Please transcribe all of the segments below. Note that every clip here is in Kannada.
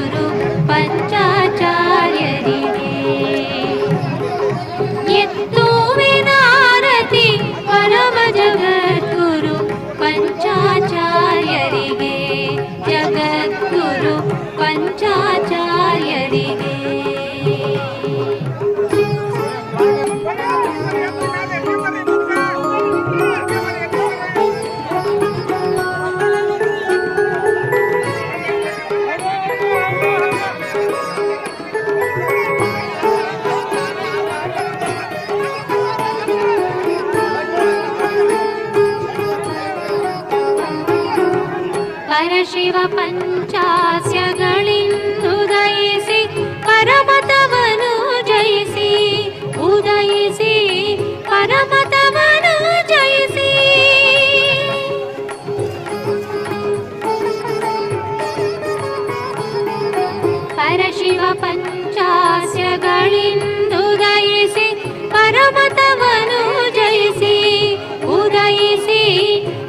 ಜಗದ್ಗುರು ಪಂಚಾಚಾರ್ಯರಿಗೆ ಎತ್ತುವೆನಾರತಿ ಪರಮ ಜಗದ್ಗುರು ಪಂಚಾಚಾರ್ಯರಿಗೆ ಜಗದ್ಗುರು ಪಂಚಾಚಾರ್ಯರಿಗೆ ಪರಶಿವ ಪಂಚಾಸ್ಯಗಳಿಂದುದಯಿಸಿ ಪರಮತವನು ಜಯಿಸಿ ಉದಯಿಸಿ ಪರಮತವನು ಜಯಿಸಿ ಪರಶಿವ ಪಂಚಾಸ್ಯಗಳಿಂದುದಯಿಸಿ ಪರಮತವನು ಜಯಿಸಿ ಉದಯಿಸಿ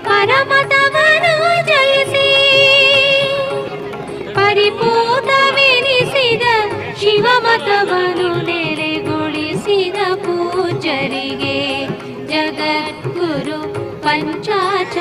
ಪರಮತವನು ಜಯಿಸಿ ಪರಿಪೂತವೆನಿಸಿದ ಶಿವಮತವನು ನೆಲೆಗೊಳಿಸಿದ ಪೂಜ್ಯರಿಗೆ ಜಗದ್ಗುರು ಪಂಚಾಚಾರ್ಯರಿಗೆ